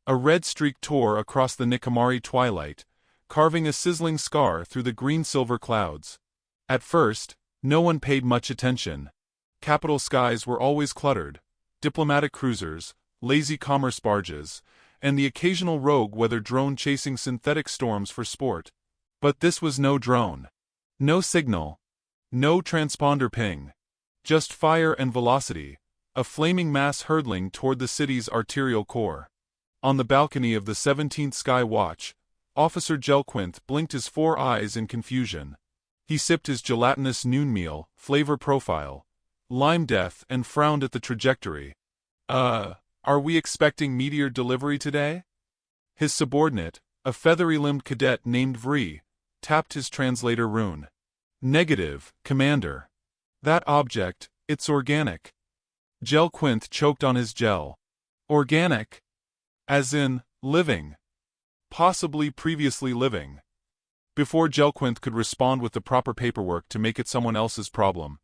A red streak tore across the Nikamari twilight, carving a sizzling scar through the green-silver clouds. At first, no one paid much attention. Capital skies were always cluttered: diplomatic cruisers, lazy commerce barges, and the occasional rogue weather drone chasing synthetic storms for sport. But this was no drone. No signal. No transponder ping. Just fire and velocity, a flaming mass hurtling toward the city's arterial core. On the balcony of the 17th Sky Watch, Officer Gelquinth blinked his 4 eyes in confusion. He sipped his gelatinous noon meal, flavor profile, lime death, and frowned at the trajectory. Are we expecting meteor delivery today? His subordinate, a feathery-limbed cadet named Vri, tapped his translator rune. Negative, Commander. That object, it's organic. Gelquinth choked on his gel. Organic? As in, living. Possibly previously living. Before Gelquinth could respond with the proper paperwork to make it someone else's problem,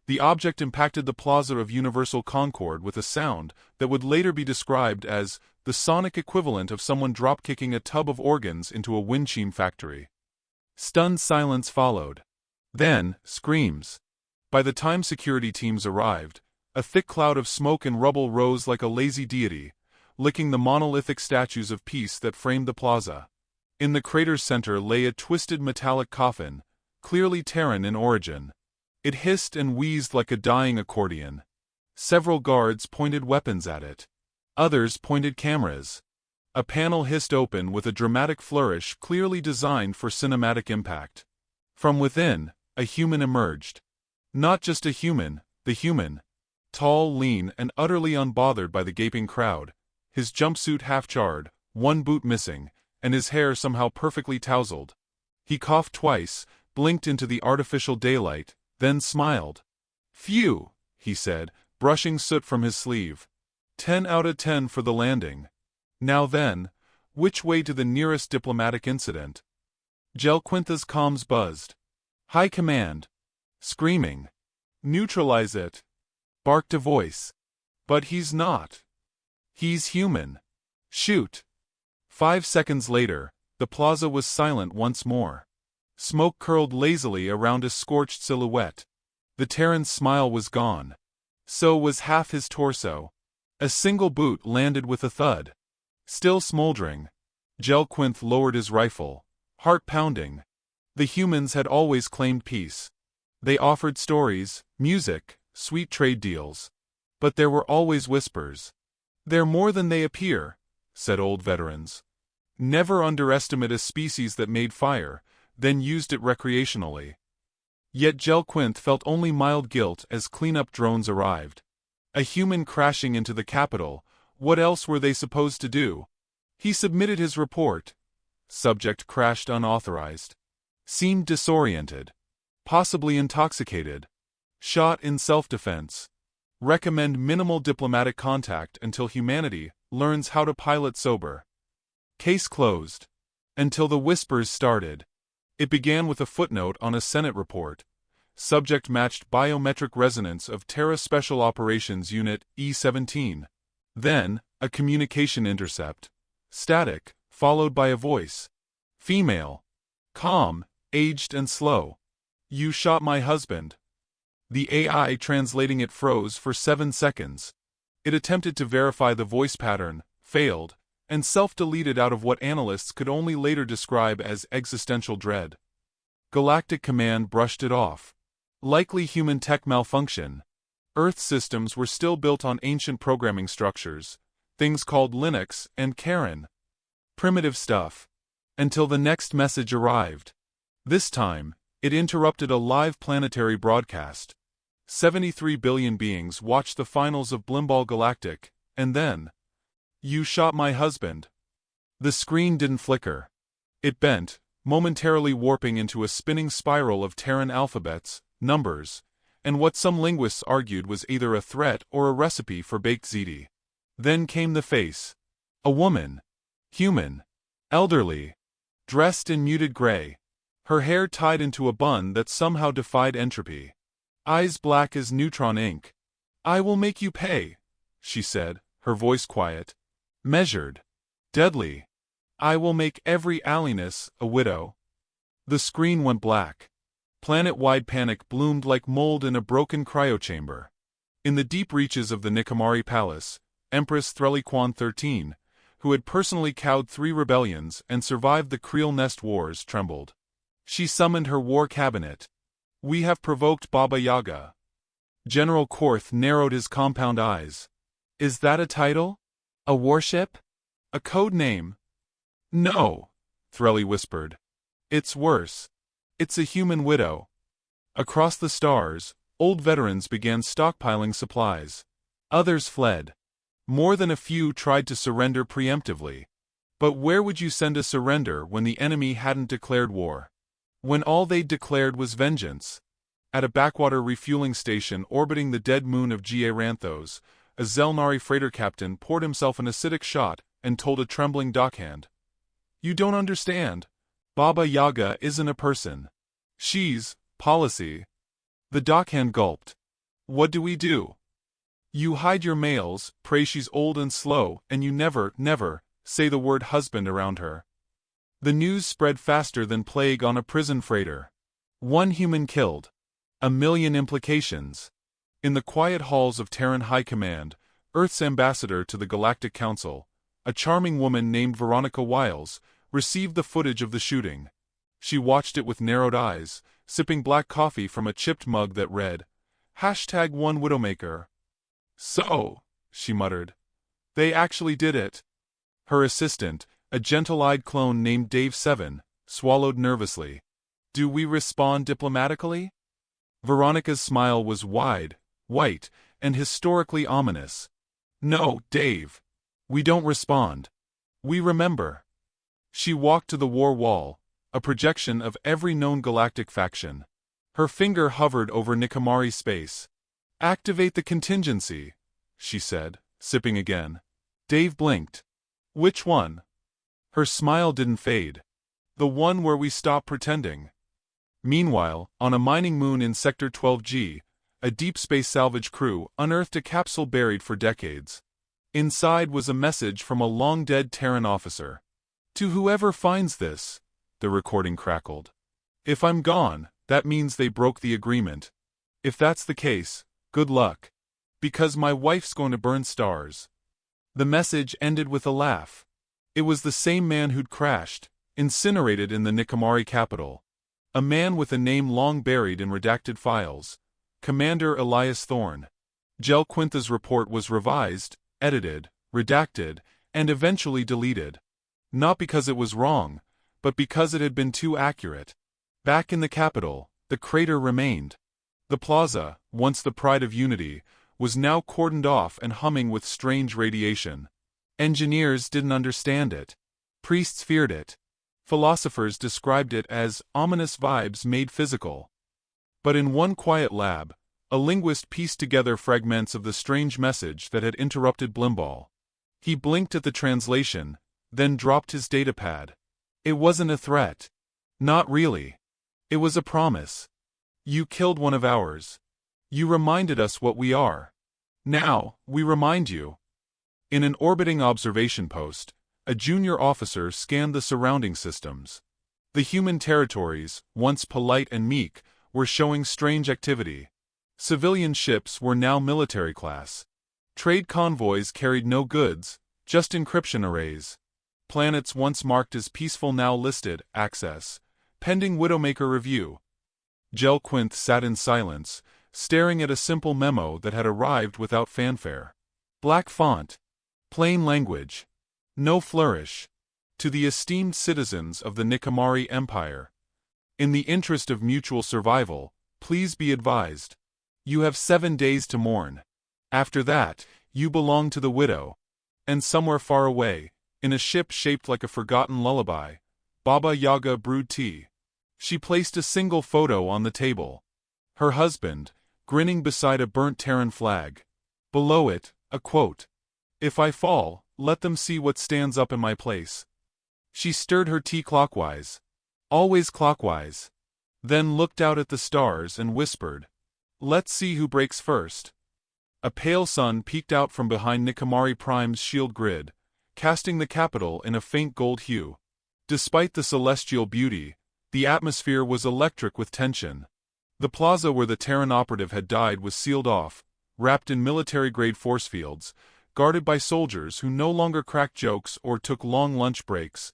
the object impacted the plaza of Universal Concord with a sound that would later be described as the sonic equivalent of someone drop-kicking a tub of organs into a wind-chime factory. Stunned silence followed. Then, screams. By the time security teams arrived, a thick cloud of smoke and rubble rose like a lazy deity, licking the monolithic statues of peace that framed the plaza. In the crater's center lay a twisted metallic coffin, clearly Terran in origin. It hissed and wheezed like a dying accordion. Several guards pointed weapons at it. Others pointed cameras. A panel hissed open with a dramatic flourish clearly designed for cinematic impact. From within, a human emerged. Not just a human, the human. Tall, lean, and utterly unbothered by the gaping crowd, his jumpsuit half-charred, one boot missing, and his hair somehow perfectly tousled. He coughed twice, blinked into the artificial daylight, then smiled. "Phew," he said, brushing soot from his sleeve. 10 out of 10 for the landing. Now then, which way to the nearest diplomatic incident? Gelquinth's comms buzzed. "High Command." Screaming. "Neutralize it," barked a voice. "But he's not. He's human. Shoot." 5 seconds later, the plaza was silent once more. Smoke curled lazily around a scorched silhouette. The Terran's smile was gone. So was half his torso. A single boot landed with a thud. Still smoldering, Gelquinth lowered his rifle, heart pounding. The humans had always claimed peace. They offered stories, music, sweet trade deals. But there were always whispers. "They're more than they appear," said old veterans. Never underestimate a species that made fire, then used it recreationally. Yet Gelquinth felt only mild guilt as cleanup drones arrived. A human crashing into the capital, what else were they supposed to do? He submitted his report. Subject crashed unauthorized. Seemed disoriented. Possibly intoxicated. Shot in self-defense. Recommend minimal diplomatic contact until humanity learns how to pilot sober. Case closed. Until the whispers started. It began with a footnote on a Senate report. Subject matched biometric resonance of Terra Special Operations Unit E-17. Then, a communication intercept. Static, followed by a voice. Female. Calm, aged and slow. "You shot my husband." The AI translating it froze for 7 seconds. It attempted to verify the voice pattern, failed, and self-deleted out of what analysts could only later describe as existential dread. Galactic Command brushed it off. Likely human tech malfunction. Earth systems were still built on ancient programming structures, things called Linux and Karen. Primitive stuff. Until the next message arrived. This time, it interrupted a live planetary broadcast. 73 billion beings watched the finals of Blimball Galactic, and then, "You shot my husband." The screen didn't flicker. It bent, momentarily warping into a spinning spiral of Terran alphabets, numbers, and what some linguists argued was either a threat or a recipe for baked ziti. Then came the face. A woman. Human. Elderly. Dressed in muted gray. Her hair tied into a bun that somehow defied entropy. Eyes black as neutron ink. "I will make you pay," she said, her voice quiet. Measured. Deadly. I will make every alienus a widow. The screen went black. Planet-wide panic bloomed like mold in a broken cryochamber. In the deep reaches of the Nikamari Palace, Empress Threliquan XIII, who had personally cowed 3 rebellions and survived the Creel Nest Wars, trembled. She summoned her war cabinet. We have provoked Baba Yaga. General Korth narrowed his compound eyes. Is that a title? A warship? A code name? No, Threlly whispered. It's worse. It's a human widow. Across the stars, old veterans began stockpiling supplies. Others fled. More than a few tried to surrender preemptively. But where would you send a surrender when the enemy hadn't declared war? When all they'd declared was vengeance? At a backwater refueling station orbiting the dead moon of Ga Ranthos, a Zelnari freighter captain poured himself an acidic shot and told a trembling dockhand. You don't understand. Baba Yaga isn't a person. She's policy. The dockhand gulped. What do we do? You hide your mails, pray she's old and slow, and you never say the word husband around her. The news spread faster than plague on a prison freighter. 1 human killed. 1,000,000 implications. In the quiet halls of Terran High Command, Earth's ambassador to the Galactic Council, a charming woman named Veronica Wiles, received the footage of the shooting. She watched it with narrowed eyes, sipping black coffee from a chipped mug that read, #1 Widowmaker. So, she muttered. They actually did it. Her assistant, a gentle-eyed clone named Dave 7, swallowed nervously. Do we respond diplomatically? Veronica's smile was wide, white, and historically ominous. No, Dave. We don't respond. We remember. She walked to the war wall, a projection of every known galactic faction. Her finger hovered over Nikamari space. Activate the contingency, she said, sipping again. Dave blinked. Which one? Her smile didn't fade. The one where we stop pretending. Meanwhile, on a mining moon in Sector 12G, a deep space salvage crew unearthed a capsule buried for decades. Inside was a message from a long-dead Terran officer. To whoever finds this, the recording crackled. If I'm gone, that means they broke the agreement. If that's the case, good luck. Because my wife's going to burn stars. The message ended with a laugh. It was the same man who'd crashed, incinerated in the Nikamari capital. A man with a name long buried in redacted files. Commander Elias Thorne. Gel Quintha's report was revised, edited, redacted, and eventually deleted. Not because it was wrong, but because it had been too accurate. Back in the capital, the crater remained. The plaza, once the pride of unity, was now cordoned off and humming with strange radiation. Engineers didn't understand it. Priests feared it. Philosophers described it as ominous vibes made physical. But in one quiet lab, a linguist pieced together fragments of the strange message that had interrupted Blimball. He blinked at the translation, then dropped his datapad. It wasn't a threat. Not really. It was a promise. You killed one of ours. You reminded us what we are. Now, we remind you. In an orbiting observation post, a junior officer scanned the surrounding systems. The human territories, once polite and meek, were showing strange activity. Civilian ships were now military class. Trade convoys carried no goods, just encryption arrays. Planets once marked as peaceful now listed, access, pending Widowmaker review. Gel Quinth sat in silence, staring at a simple memo that had arrived without fanfare. Black font. Plain language. No flourish. To the esteemed citizens of the Nikamari Empire. In the interest of mutual survival, please be advised. You have 7 days to mourn. After that, you belong to the widow. And somewhere far away, in a ship shaped like a forgotten lullaby, Baba Yaga brewed tea. She placed a single photo on the table. Her husband, grinning beside a burnt Terran flag. Below it, a quote. If I fall, let them see what stands up in my place. She stirred her tea clockwise. Always clockwise. Then looked out at the stars and whispered. Let's see who breaks first. A pale sun peeked out from behind Nikamari Prime's shield grid, casting the capital in a faint gold hue. Despite the celestial beauty, the atmosphere was electric with tension. The plaza where the Terran operative had died was sealed off, wrapped in military-grade force fields, guarded by soldiers who no longer cracked jokes or took long lunch breaks.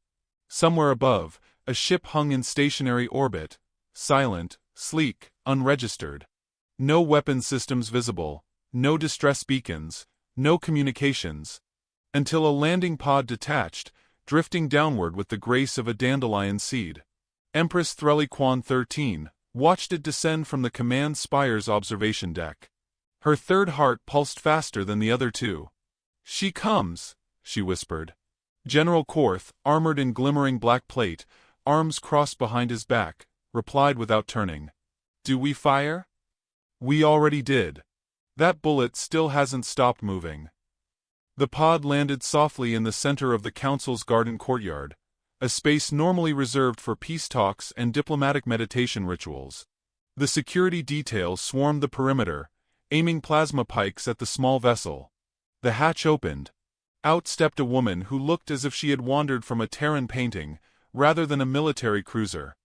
Somewhere above, a ship hung in stationary orbit, silent, sleek, unregistered. No weapon systems visible, no distress beacons, no communications. Until a landing pod detached, drifting downward with the grace of a dandelion seed. Empress Threlly Quan 13 watched it descend from the command spire's observation deck. Her third heart pulsed faster than the other two. "She comes," she whispered. General Korth, armored in glimmering black plate, arms crossed behind his back, replied without turning. "Do we fire?" "We already did. That bullet still hasn't stopped moving." The pod landed softly in the center of the Council's garden courtyard, a space normally reserved for peace talks and diplomatic meditation rituals. The security detail swarmed the perimeter, aiming plasma pikes at the small vessel. The hatch opened. Out stepped a woman who looked as if she had wandered from a Terran painting, rather than a military cruiser.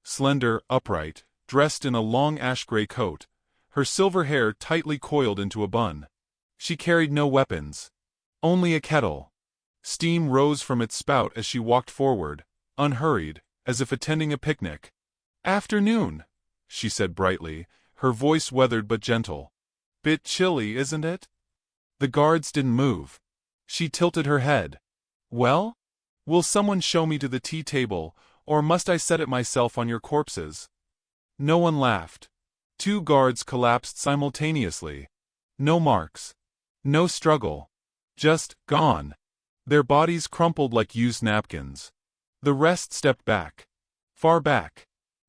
Slender, upright, dressed in a long ash-gray coat, her silver hair tightly coiled into a bun. She carried no weapons. Only a kettle. Steam rose from its spout as she walked forward, unhurried, as if attending a picnic. "Afternoon," she said brightly, her voice weathered but gentle. "Bit chilly, isn't it?" The guards didn't move. She tilted her head. "Well? Will someone show me to the tea table, or must I set it myself on your corpses?" No one laughed. Two guards collapsed simultaneously. No marks. No struggle. Just gone. Their bodies crumpled like used napkins. The rest stepped back. Far back.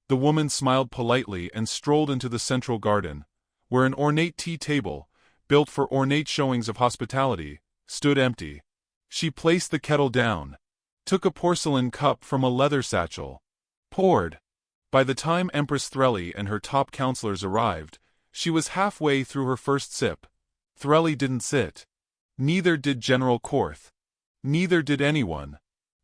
The woman smiled politely and strolled into the central garden, where an ornate tea table, built for ornate showings of hospitality, stood empty. She placed the kettle down, took a porcelain cup from a leather satchel, poured. By the time Empress Threlly and her top counselors arrived, she was halfway through her first sip. Threlly didn't sit. Neither did General Korth. Neither did anyone.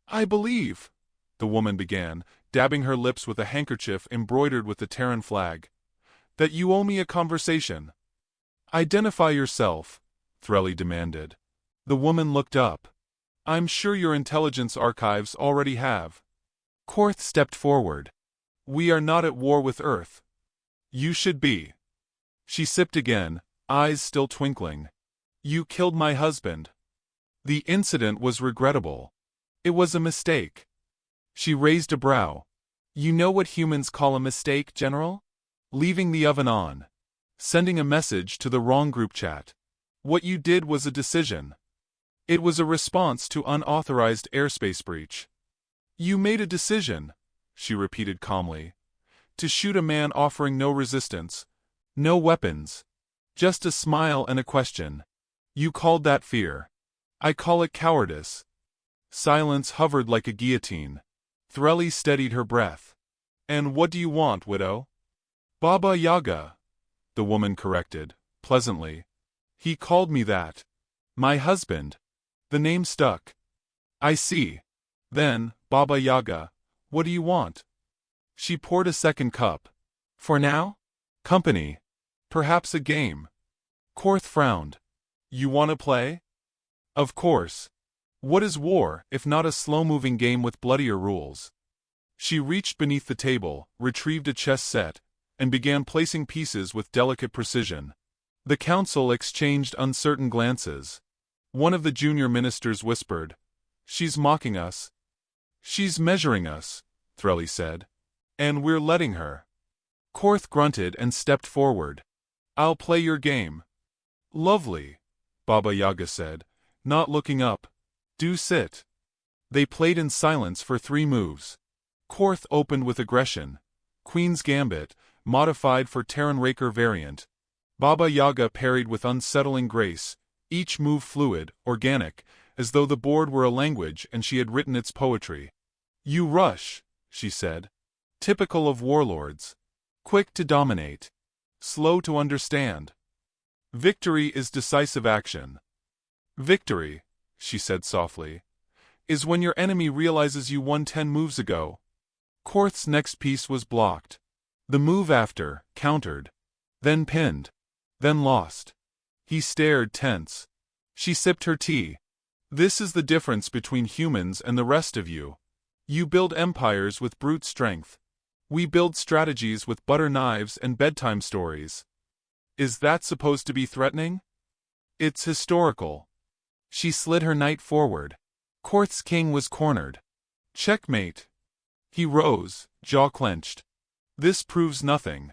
"I believe," the woman began, dabbing her lips with a handkerchief embroidered with the Terran flag, "that you owe me a conversation." "Identify yourself," Threlly demanded. The woman looked up. "I'm sure your intelligence archives already have." Korth stepped forward. "We are not at war with Earth." "You should be." She sipped again, eyes still twinkling. "You killed my husband." "The incident was regrettable. It was a mistake." She raised a brow. "You know what humans call a mistake, General? Leaving the oven on. Sending a message to the wrong group chat. What you did was a decision. It was a response to unauthorized airspace breach." "You made a decision," she repeated calmly. "To shoot a man offering no resistance. No weapons. Just a smile and a question. You called that fear. I call it cowardice." Silence hovered like a guillotine. Threlly steadied her breath. "And what do you want, widow?" "Baba Yaga," the woman corrected, pleasantly. "He called me that. My husband." The name stuck. "I see. Then, Baba Yaga, what do you want?" She poured a second cup. "For now? Company. Perhaps a game." Korth frowned. "You want to play?" "Of course. What is war if not a slow-moving game with bloodier rules?" She reached beneath the table, retrieved a chess set, and began placing pieces with delicate precision. The council exchanged uncertain glances. One of the junior ministers whispered, "She's mocking us." "She's measuring us," Threlly said. "And we're letting her." Korth grunted and stepped forward. "I'll play your game." "Lovely," Baba Yaga said, not looking up. "Do sit." They played in silence for 3 moves. Korth opened with aggression. Queen's Gambit, modified for Terran Raker variant. Baba Yaga parried with unsettling grace, each move fluid, organic, as though the board were a language and she had written its poetry. "You rush," she said. "Typical of warlords. Quick to dominate. Slow to understand. Victory is decisive action." "Victory," she said softly, is when your enemy realizes you won 10 moves ago. Korth's next piece was blocked. The move after, countered. Then pinned. Then lost. He stared tense. She sipped her tea. This is the difference between humans and the rest of you. You build empires with brute strength. We build strategies with butter knives and bedtime stories. Is that supposed to be threatening? It's historical. She slid her knight forward. Korth's king was cornered. Checkmate. He rose, jaw clenched. This proves nothing.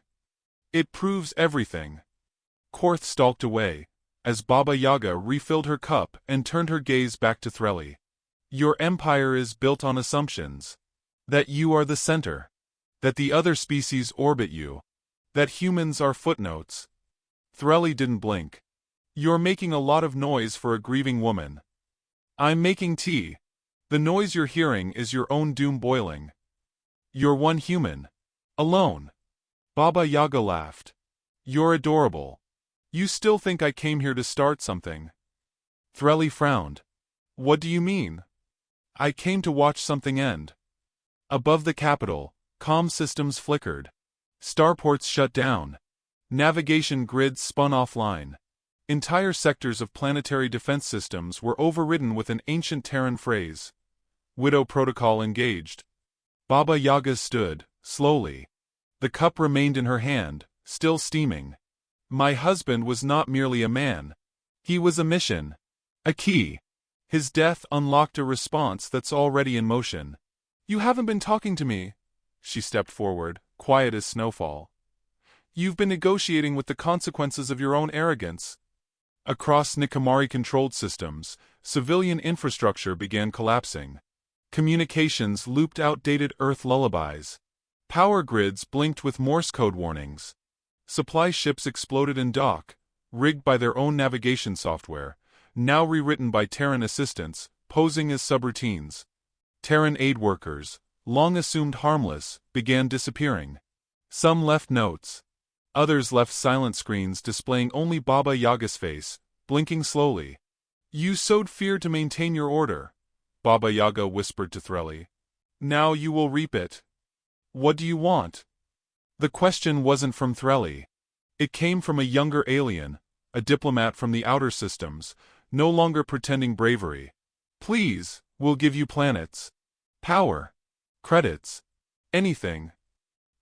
It proves everything. Korth stalked away, as Baba Yaga refilled her cup and turned her gaze back to Threlly. Your empire is built on assumptions. That you are the center. That the other species orbit you. That humans are footnotes. Threlly didn't blink. You're making a lot of noise for a grieving woman. I'm making tea. The noise you're hearing is your own doom boiling. You're one human. Alone. Baba Yaga laughed. You're adorable. You still think I came here to start something? Threlly frowned. What do you mean? I came to watch something end. Above the capital, comm systems flickered. Starports shut down. Navigation grids spun offline. Entire sectors of planetary defense systems were overridden with an ancient Terran phrase. Widow protocol engaged. Baba Yaga stood, slowly. The cup remained in her hand, still steaming. My husband was not merely a man. He was a mission. A key. His death unlocked a response that's already in motion. You haven't been talking to me. She stepped forward, quiet as snowfall. You've been negotiating with the consequences of your own arrogance. Across Nikamari-controlled systems, civilian infrastructure began collapsing. Communications looped outdated Earth lullabies. Power grids blinked with Morse code warnings. Supply ships exploded in dock, rigged by their own navigation software, now rewritten by Terran assistants, posing as subroutines. Terran aid workers, long assumed harmless, began disappearing. Some left notes. Others left silent screens displaying only Baba Yaga's face, blinking slowly. You sowed fear to maintain your order, Baba Yaga whispered to Threlly. Now you will reap it. What do you want? The question wasn't from Threlly. It came from a younger alien, a diplomat from the outer systems, no longer pretending bravery. Please, we'll give you planets. Power. Credits. Anything.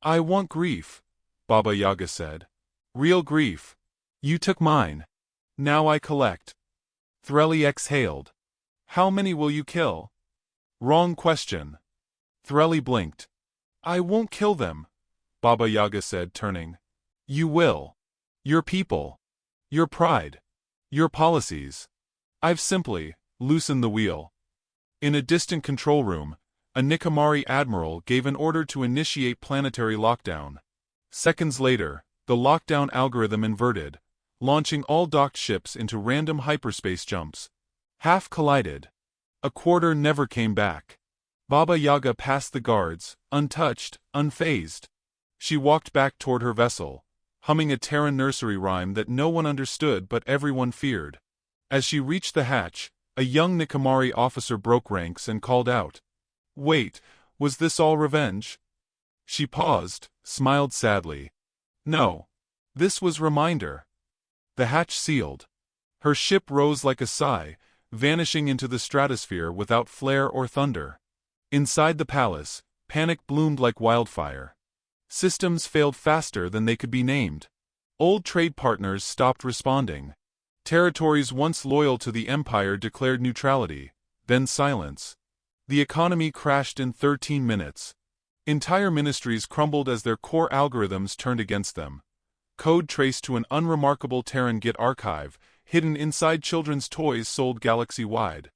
I want grief, Baba Yaga said. Real grief. You took mine. Now I collect. Threlly exhaled. How many will you kill? Wrong question. Threlly blinked. I won't kill them, Baba Yaga said, turning. You will. Your people. Your pride. Your policies. I've simply loosened the wheel. In a distant control room, a Nikamari admiral gave an order to initiate planetary lockdown. Seconds later, the lockdown algorithm inverted, launching all docked ships into random hyperspace jumps. Half collided. A quarter never came back. Baba Yaga passed the guards, untouched, unfazed. She walked back toward her vessel, humming a Terran nursery rhyme that no one understood but everyone feared. As she reached the hatch, a young Nikamari officer broke ranks and called out. Wait, was this all revenge? She paused, smiled sadly. No. This was reminder. The hatch sealed. Her ship rose like a sigh, vanishing into the stratosphere without flare or thunder. Inside the palace, panic bloomed like wildfire. Systems failed faster than they could be named. Old trade partners stopped responding. Territories once loyal to the empire declared neutrality, then silence. The economy crashed in 13 minutes. Entire ministries crumbled as their core algorithms turned against them. Code traced to an unremarkable Terran Git archive, hidden inside children's toys sold galaxy-wide.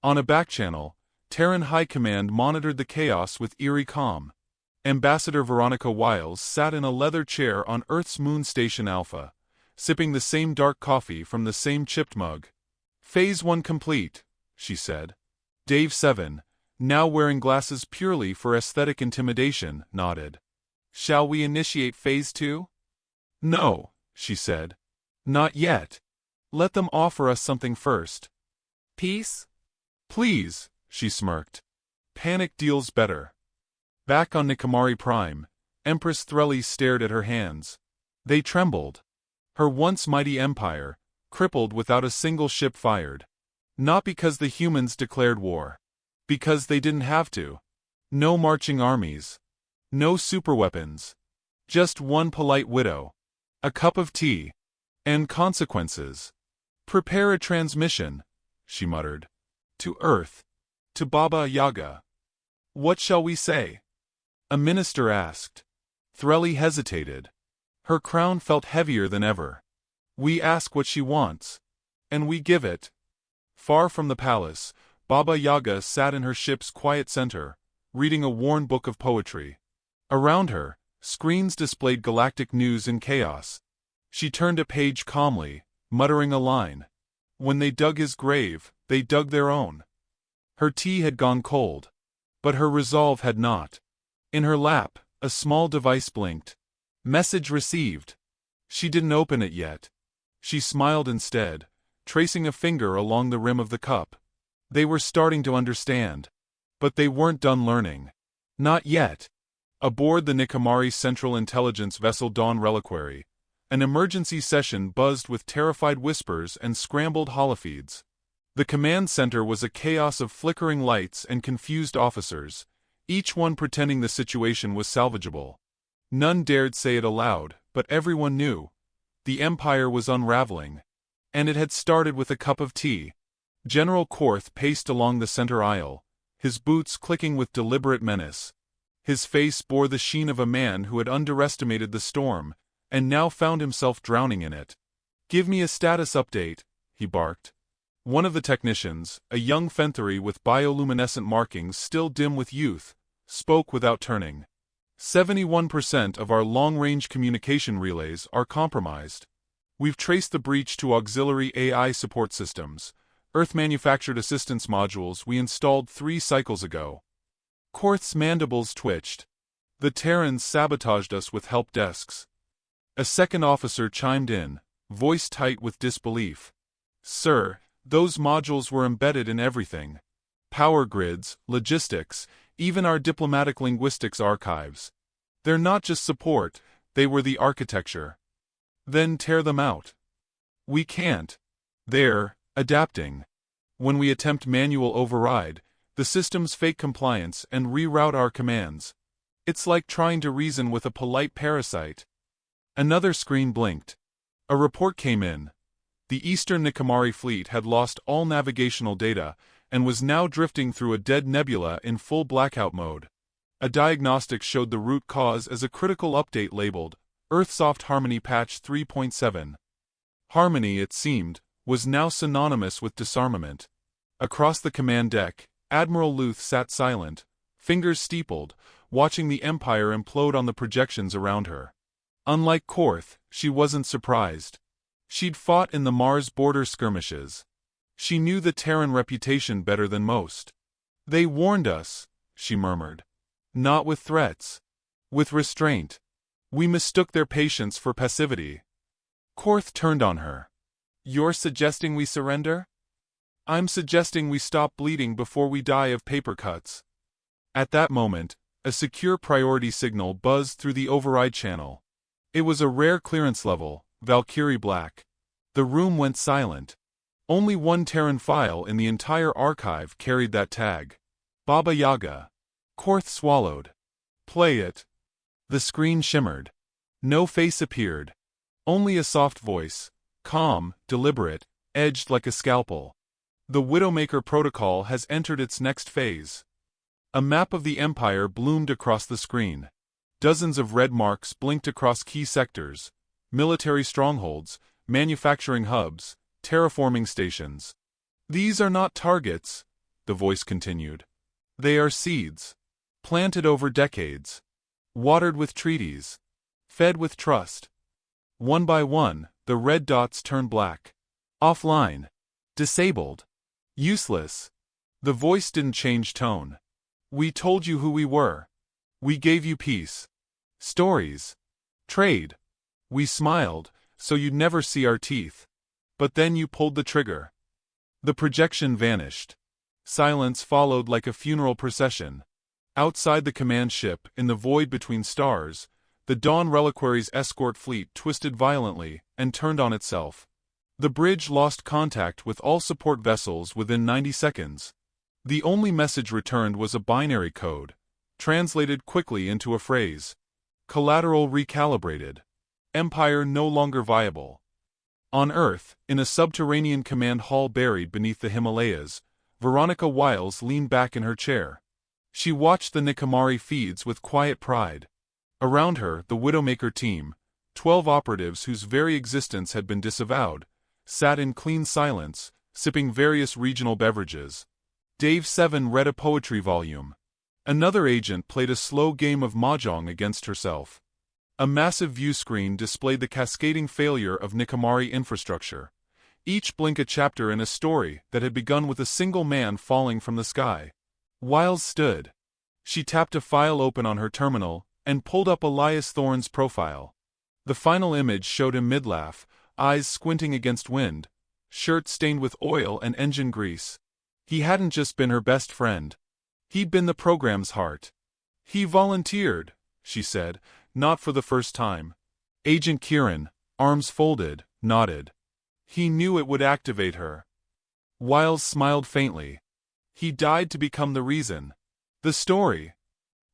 On a backchannel, Terran High Command monitored the chaos with eerie calm. Ambassador Veronica Wiles sat in a leather chair on Earth's moon station Alpha, sipping the same dark coffee from the same chipped mug. Phase 1 complete, she said. Dave 7, now wearing glasses purely for aesthetic intimidation, nodded. Shall we initiate Phase 2? No, she said. Not yet. Let them offer us something first. Peace? Please, she smirked. Panic deals better. Back on Nikamari Prime, Empress Threlly stared at her hands. They trembled. Her once mighty empire, crippled without a single ship fired. Not because the humans declared war. Because they didn't have to. No marching armies. No superweapons. Just one polite widow. A cup of tea. And consequences. Prepare a transmission, she muttered. To Earth. To Baba Yaga. What shall we say? A minister asked. Threlly hesitated. Her crown felt heavier than ever. We ask what she wants. And we give it. Far from the palace, Baba Yaga sat in her ship's quiet center, reading a worn book of poetry. Around her, screens displayed galactic news in chaos. She turned a page calmly, muttering a line. When they dug his grave, they dug their own. Her tea had gone cold. But her resolve had not. In her lap, a small device blinked. Message received. She didn't open it yet. She smiled instead, tracing a finger along the rim of the cup. They were starting to understand. But they weren't done learning. Not yet. Aboard the Nikamari Central Intelligence Vessel Dawn Reliquary, an emergency session buzzed with terrified whispers and scrambled holofeeds. The command center was a chaos of flickering lights and confused officers, each one pretending the situation was salvageable. None dared say it aloud, but everyone knew. The Empire was unraveling. And it had started with a cup of tea. General Korth paced along the center aisle, his boots clicking with deliberate menace. His face bore the sheen of a man who had underestimated the storm, and now found himself drowning in it. Give me a status update, he barked. One of the technicians, a young Fenthari with bioluminescent markings still dim with youth, spoke without turning. 71% of our long-range communication relays are compromised. We've traced the breach to auxiliary AI support systems, Earth-manufactured assistance modules we installed 3 cycles ago. Korth's mandibles twitched. The Terrans sabotaged us with help desks. A second officer chimed in, voice tight with disbelief. Sir, those modules were embedded in everything. Power grids, logistics, even our diplomatic linguistics archives. They're not just support, they were the architecture. Then tear them out. We can't. They're adapting. When we attempt manual override, the systems fake compliance and reroute our commands. It's like trying to reason with a polite parasite. Another screen blinked. A report came in. The Eastern Nikamari fleet had lost all navigational data and was now drifting through a dead nebula in full blackout mode. A diagnostic showed the root cause as a critical update labeled Earthsoft Harmony Patch 3.7. Harmony, it seemed, was now synonymous with disarmament. Across the command deck, Admiral Luth sat silent, fingers steepled, watching the Empire implode on the projections around her. Unlike Korth, she wasn't surprised. She'd fought in the Mars border skirmishes. She knew the Terran reputation better than most. They warned us, she murmured. Not with threats. With restraint. We mistook their patience for passivity. Korth turned on her. You're suggesting we surrender? I'm suggesting we stop bleeding before we die of paper cuts. At that moment, a secure priority signal buzzed through the override channel. It was a rare clearance level, Valkyrie Black. The room went silent. Only one Terran file in the entire archive carried that tag. Baba Yaga. Korth swallowed. Play it. The screen shimmered. No face appeared. Only a soft voice, calm, deliberate, edged like a scalpel. The Widowmaker protocol has entered its next phase. A map of the Empire bloomed across the screen. Dozens of red marks blinked across key sectors, military strongholds, manufacturing hubs, terraforming stations. These are not targets, the voice continued. They are seeds. Planted over decades. Watered with treaties. Fed with trust. One by one, the red dots turn black. Offline. Disabled. Useless. The voice didn't change tone. We told you who we were. We gave you peace. Stories. Trade. We smiled, so you'd never see our teeth. But then you pulled the trigger. The projection vanished. Silence followed like a funeral procession. Outside the command ship, in the void between stars, the Dawn Reliquary's escort fleet twisted violently and turned on itself. The bridge lost contact with all support vessels within 90 seconds. The only message returned was a binary code, translated quickly into a phrase. Collateral recalibrated. Empire no longer viable. On Earth, in a subterranean command hall buried beneath the Himalayas, Veronica Wiles leaned back in her chair. She watched the Nikamari feeds with quiet pride. Around her, the Widowmaker team, 12 operatives whose very existence had been disavowed, sat in clean silence, sipping various regional beverages. Dave 7 read a poetry volume. Another agent played a slow game of mahjong against herself. A massive view screen displayed the cascading failure of Nikamari infrastructure. Each blink a chapter in a story that had begun with a single man falling from the sky. Wiles stood. She tapped a file open on her terminal and pulled up Elias Thorne's profile. The final image showed him mid-laugh, eyes squinting against wind, shirt stained with oil and engine grease. He hadn't just been her best friend. He'd been the program's heart. He volunteered, she said, not for the first time. Agent Kieran, arms folded, nodded. He knew it would activate her. Wiles smiled faintly. He died to become the reason. The story.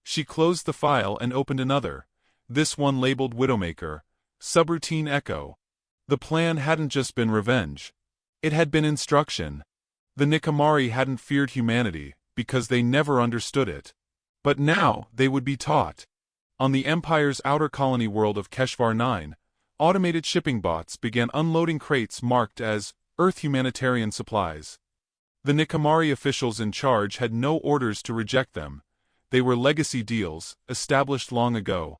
She closed the file and opened another, this one labeled Widowmaker, Subroutine Echo. The plan hadn't just been revenge. It had been instruction. The Nikamari hadn't feared humanity, because they never understood it. But now, they would be taught. On the Empire's outer colony world of Keshvar 9, automated shipping bots began unloading crates marked as Earth humanitarian supplies. The Nikamari officials in charge had no orders to reject them. They were legacy deals, established long ago.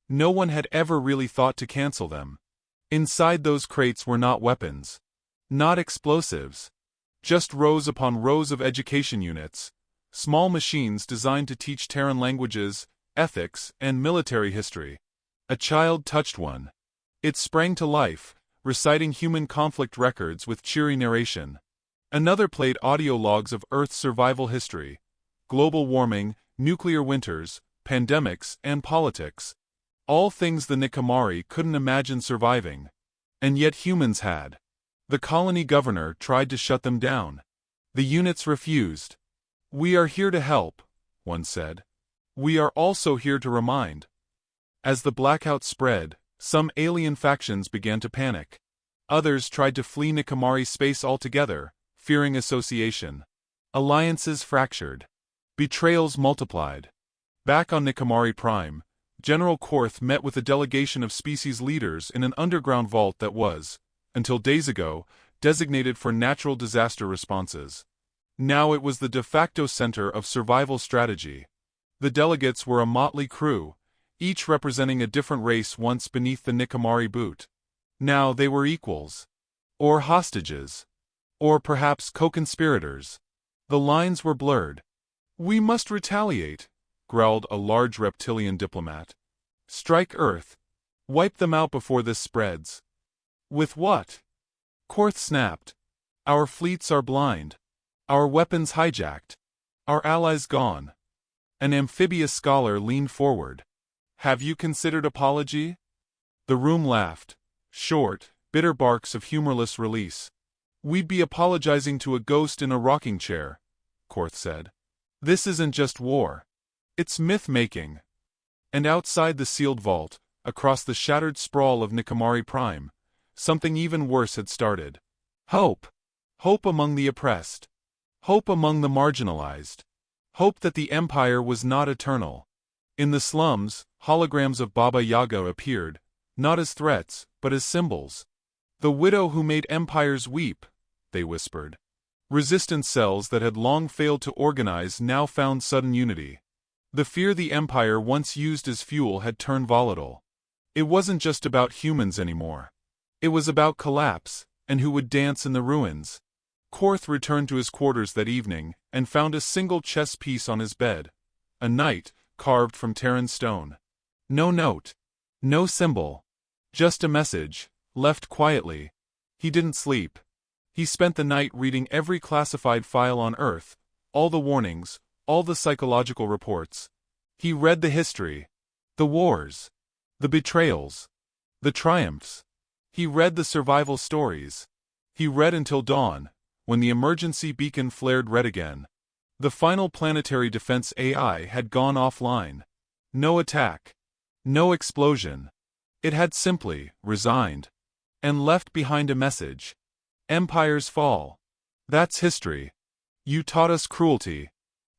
No one had ever really thought to cancel them. Inside those crates were not weapons. Not explosives. Just rows upon rows of education units. Small machines designed to teach Terran languages, ethics, and military history. A child touched one. It sprang to life, reciting human conflict records with cheery narration. Another played audio logs of Earth's survival history. Global warming, nuclear winters, pandemics, and politics. All things the Nikamari couldn't imagine surviving. And yet humans had. The colony governor tried to shut them down. The units refused. "We are here to help," one said. "We are also here to remind." As the blackout spread, some alien factions began to panic. Others tried to flee Nikamari space altogether, fearing association. Alliances fractured. Betrayals multiplied. Back on Nikamari Prime, General Korth met with a delegation of species leaders in an underground vault that was, until days ago, designated for natural disaster responses. Now it was the de facto center of survival strategy. The delegates were a motley crew, each representing a different race once beneath the Nikamari boot. Now they were equals. Or hostages. Or perhaps co-conspirators. The lines were blurred. "We must retaliate," growled a large reptilian diplomat. "Strike Earth. Wipe them out before this spreads." "With what?" Korth snapped. "Our fleets are blind. Our weapons hijacked. Our allies gone." An amphibious scholar leaned forward. "Have you considered apology?" The room laughed. Short, bitter barks of humorless release. "We'd be apologizing to a ghost in a rocking chair," Korth said. "This isn't just war. It's myth-making." And outside the sealed vault, across the shattered sprawl of Nikamari Prime, something even worse had started. Hope. Hope among the oppressed. Hope among the marginalized. Hope that the Empire was not eternal. In the slums, holograms of Baba Yaga appeared, not as threats, but as symbols. "The widow who made empires weep," they whispered. Resistance cells that had long failed to organize now found sudden unity. The fear the Empire once used as fuel had turned volatile. It wasn't just about humans anymore. It was about collapse, and who would dance in the ruins. Korth returned to his quarters that evening, and found a single chess piece on his bed. A knight, carved from Terran stone. No note. No symbol. Just a message, left quietly. He didn't sleep. He spent the night reading every classified file on Earth, all the warnings, all the psychological reports. He read the history. The wars. The betrayals. The triumphs. He read the survival stories. He read until dawn, when the emergency beacon flared red again. The final planetary defense AI had gone offline. No attack. No explosion. It had simply resigned. And left behind a message. Empires fall. That's history. You taught us cruelty.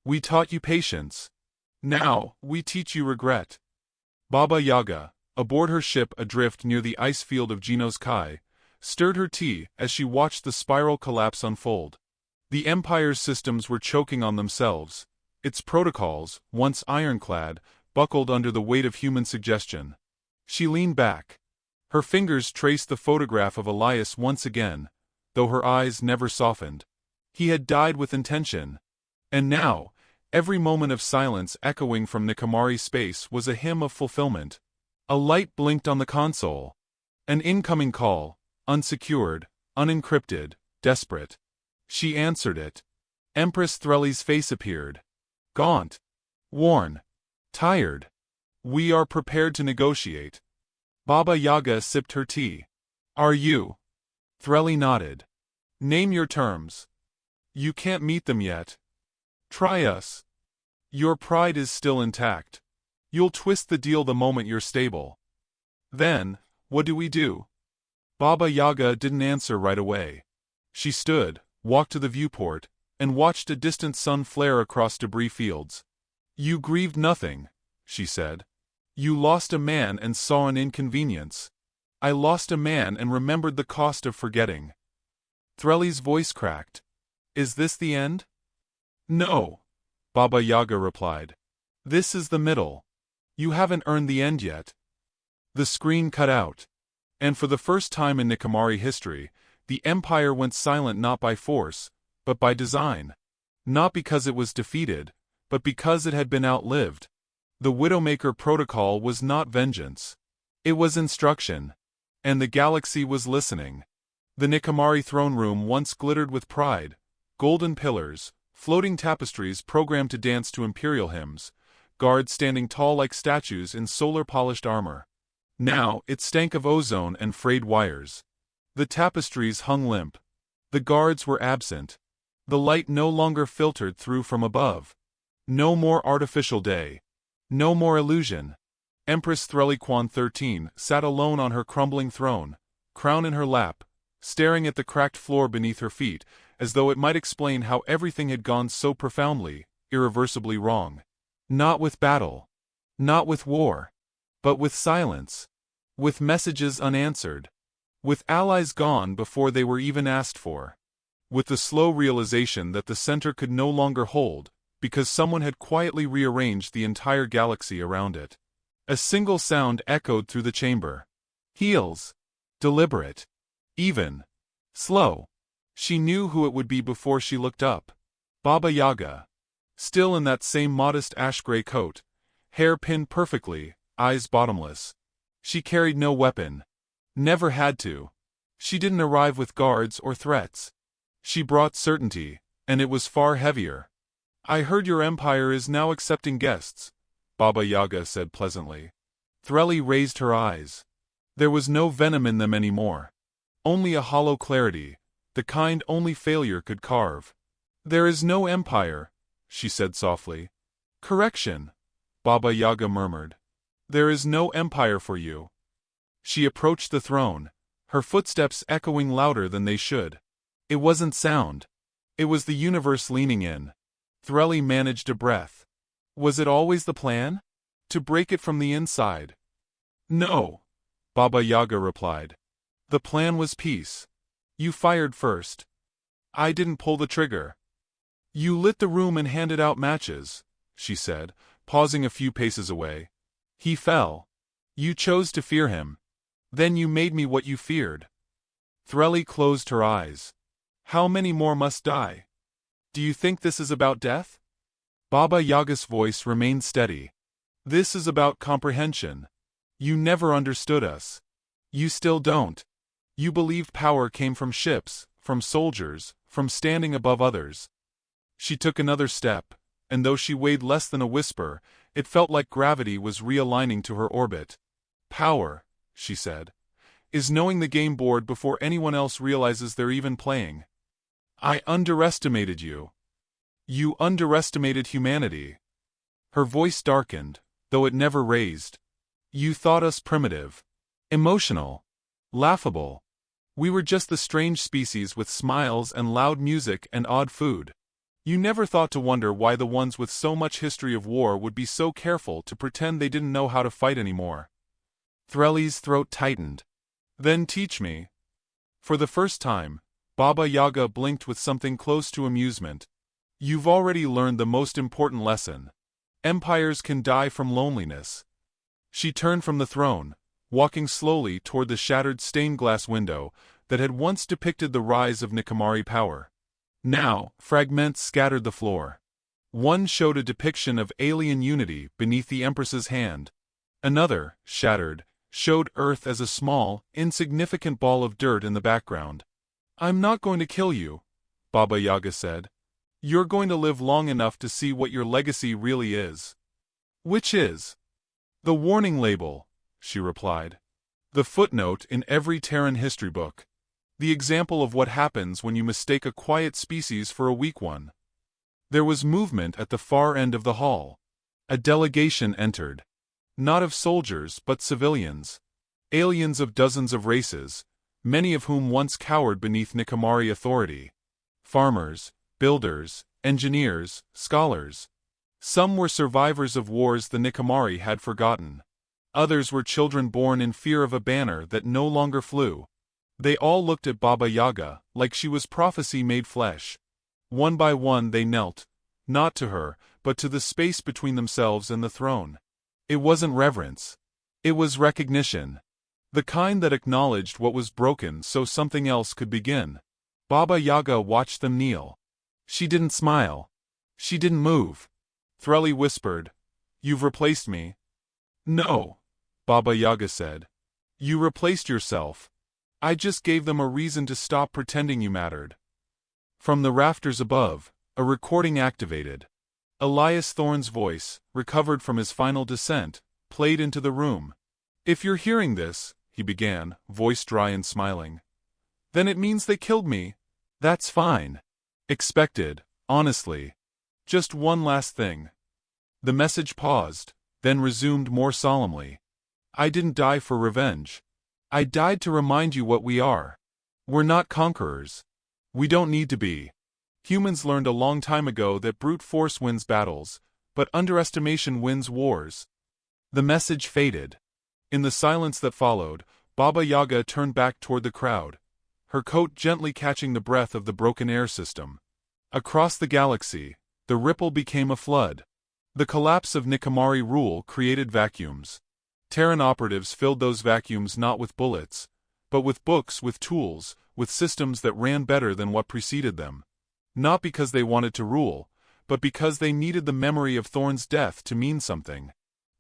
We taught you patience. Now, we teach you regret. Baba Yaga, aboard her ship adrift near the ice field of Genos Kai, stirred her tea as she watched the spiral collapse unfold. The Empire's systems were choking on themselves. Its protocols, once ironclad, buckled under the weight of human suggestion. She leaned back. Her fingers traced the photograph of Elias once again, though her eyes never softened. He had died with intention. And now, every moment of silence echoing from Nikamari space was a hymn of fulfillment. A light blinked on the console. An incoming call, unsecured, unencrypted, desperate. She answered it. Empress Threlly's face appeared. Gaunt. Worn. Tired. We are prepared to negotiate. Baba Yaga sipped her tea. Are you? Threlly nodded. Name your terms. You can't meet them yet. Try us. Your pride is still intact. You'll twist the deal the moment you're stable. Then, what do we do? Baba Yaga didn't answer right away. She stood, walked to the viewport, and watched a distant sun flare across debris fields. You grieved nothing, she said. You lost a man and saw an inconvenience. I lost a man and remembered the cost of forgetting. Threlly's voice cracked. Is this the end? No, Baba Yaga replied. This is the middle. You haven't earned the end yet. The screen cut out. And for the first time in Nikamari history, the Empire went silent not by force, but by design. Not because it was defeated, but because it had been outlived. The Widowmaker Protocol was not vengeance. It was instruction. And the galaxy was listening. The Nikamari throne room once glittered with pride. Golden pillars, floating tapestries programmed to dance to imperial hymns, guards standing tall like statues in solar-polished armor. Now, it stank of ozone and frayed wires. The tapestries hung limp. The guards were absent. The light no longer filtered through from above. No more artificial day. No more illusion. Empress Threllyquan XIII sat alone on her crumbling throne, crown in her lap, staring at the cracked floor beneath her feet, as though it might explain how everything had gone so profoundly, irreversibly wrong. Not with battle. Not with war. But with silence. With messages unanswered. With allies gone before they were even asked for. With the slow realization that the center could no longer hold, because someone had quietly rearranged the entire galaxy around it. A single sound echoed through the chamber. Heels. Deliberate. Even. Slow. She knew who it would be before she looked up. Baba Yaga. Still in that same modest ash-gray coat, hair pinned perfectly, eyes bottomless. She carried no weapon. Never had to. She didn't arrive with guards or threats. She brought certainty, and it was far heavier. I heard your empire is now accepting guests, Baba Yaga said pleasantly. Threlly raised her eyes. There was no venom in them anymore. Only a hollow clarity, the kind only failure could carve. There is no empire, she said softly. Correction, Baba Yaga murmured. There is no empire for you. She approached the throne, her footsteps echoing louder than they should. It wasn't sound. It was the universe leaning in. Threlly managed a breath. Was it always the plan? To break it from the inside? No, Baba Yaga replied. The plan was peace. You fired first. I didn't pull the trigger. You lit the room and handed out matches, she said, pausing a few paces away. He fell. You chose to fear him. Then you made me what you feared. Threlly closed her eyes. How many more must die? Do you think this is about death? Baba Yaga's voice remained steady. This is about comprehension. You never understood us. You still don't. You believed power came from ships, from soldiers, from standing above others. She took another step, and though she weighed less than a whisper, it felt like gravity was realigning to her orbit. Power, she said, is knowing the game board before anyone else realizes they're even playing. I underestimated you. You underestimated humanity. Her voice darkened, though it never raised. You thought us primitive, emotional, laughable. We were just the strange species with smiles and loud music and odd food. You never thought to wonder why the ones with so much history of war would be so careful to pretend they didn't know how to fight anymore. Threlly's throat tightened. Then teach me. For the first time, Baba Yaga blinked with something close to amusement. You've already learned the most important lesson. Empires can die from loneliness. She turned from the throne, walking slowly toward the shattered stained-glass window that had once depicted the rise of Nikamari power. Now, fragments scattered the floor. One showed a depiction of alien unity beneath the Empress's hand. Another, shattered, showed Earth as a small, insignificant ball of dirt in the background. I'm not going to kill you, Baba Yaga said. You're going to live long enough to see what your legacy really is. Which is? The warning label, she replied. The footnote in every Terran history book. The example of what happens when you mistake a quiet species for a weak one. There was movement at the far end of the hall. A delegation entered. Not of soldiers but civilians. Aliens of dozens of races, many of whom once cowered beneath Nikamari authority. Farmers, builders, engineers, scholars. Some were survivors of wars the Nikamari had forgotten. Others were children born in fear of a banner that no longer flew. They all looked at Baba Yaga like she was prophecy made flesh. One by one they knelt, not to her, but to the space between themselves and the throne. It wasn't reverence. It was recognition. The kind that acknowledged what was broken so something else could begin. Baba Yaga watched them kneel. She didn't smile. She didn't move. Threlly whispered, "You've replaced me." "No," Baba Yaga said. "You replaced yourself. I just gave them a reason to stop pretending you mattered." From the rafters above, a recording activated. Elias Thorne's voice, recovered from his final descent, played into the room. "If you're hearing this," he began, voice dry and smiling, "then it means they killed me. That's fine. Expected, honestly. Just one last thing." The message paused, then resumed more solemnly. "I didn't die for revenge. I died to remind you what we are. We're not conquerors. We don't need to be. Humans learned a long time ago that brute force wins battles, but underestimation wins wars." The message faded. In the silence that followed, Baba Yaga turned back toward the crowd, her coat gently catching the breath of the broken air system. Across the galaxy, the ripple became a flood. The collapse of Nikamari rule created vacuums. Terran operatives filled those vacuums not with bullets, but with books, with tools, with systems that ran better than what preceded them. Not because they wanted to rule, but because they needed the memory of Thorne's death to mean something.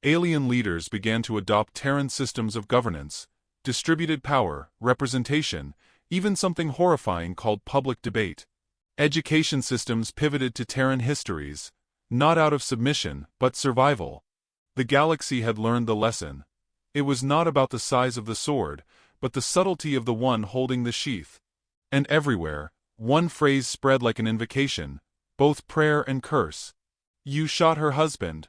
Alien leaders began to adopt Terran systems of governance, distributed power, representation, even something horrifying called public debate. Education systems pivoted to Terran histories, not out of submission, but survival. The galaxy had learned the lesson. It was not about the size of the sword, but the subtlety of the one holding the sheath. And everywhere, one phrase spread like an invocation, both prayer and curse. "You shot her husband."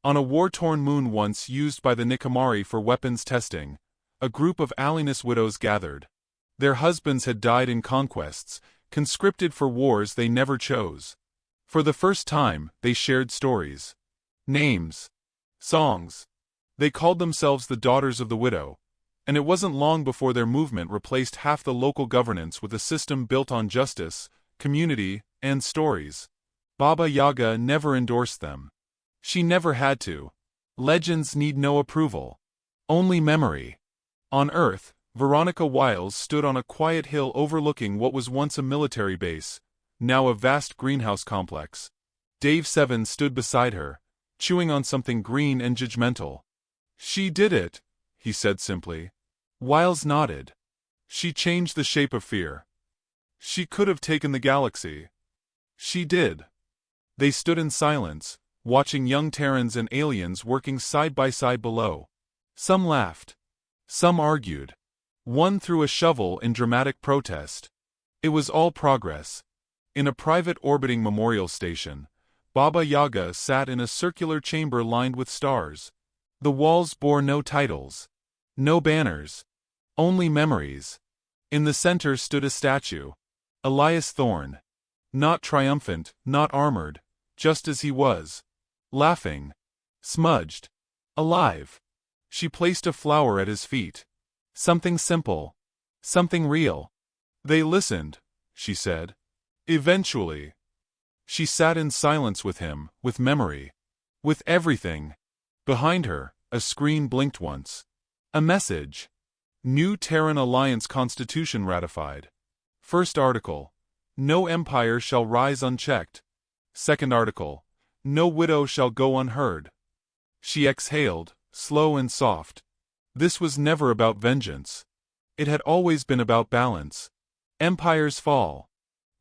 On a war-torn moon once used by the Nikamari for weapons testing, a group of alienist widows gathered. Their husbands had died in conquests, conscripted for wars they never chose. For the first time, they shared stories. Names. Songs. They called themselves the Daughters of the Widow, and it wasn't long before their movement replaced half the local governance with a system built on justice, community, and stories. Baba Yaga never endorsed them. She never had to. Legends need no approval. Only memory. On Earth, Veronica Wiles stood on a quiet hill overlooking what was once a military base, now a vast greenhouse complex. Dave Seven stood beside her, chewing on something green and judgmental. "She did it," he said simply. Wiles nodded. "She changed the shape of fear. She could have taken the galaxy. She did. They stood in silence, watching young Terrans and aliens working side by side below. Some laughed. Some argued. One threw a shovel in dramatic protest. It was all progress. In a private orbiting memorial station, Baba Yaga sat in a circular chamber lined with stars. The walls bore no titles. No banners. Only memories. In the center stood a statue. Elias Thorne. Not triumphant, not armored, just as he was. Laughing. Smudged. Alive. She placed a flower at his feet. Something simple. Something real. They listened, she said. Eventually. She sat in silence with him, with memory. With everything. Behind her, a screen blinked once. A message. New Terran Alliance Constitution ratified. First article. No empire shall rise unchecked. Second article. No widow shall go unheard. She exhaled, slow and soft. This was never about vengeance. It had always been about balance. Empires fall.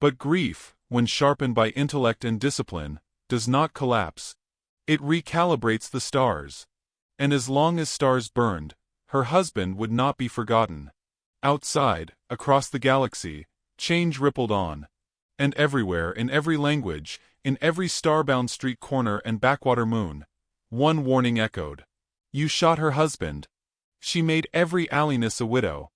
But grief, when sharpened by intellect and discipline, does not collapse. It recalibrates the stars. And as long as stars burned, her husband would not be forgotten. Outside, across the galaxy, change rippled on. And everywhere, in every language, in every starbound street corner and backwater moon, one warning echoed. You shot her husband. She made every alliance a widow.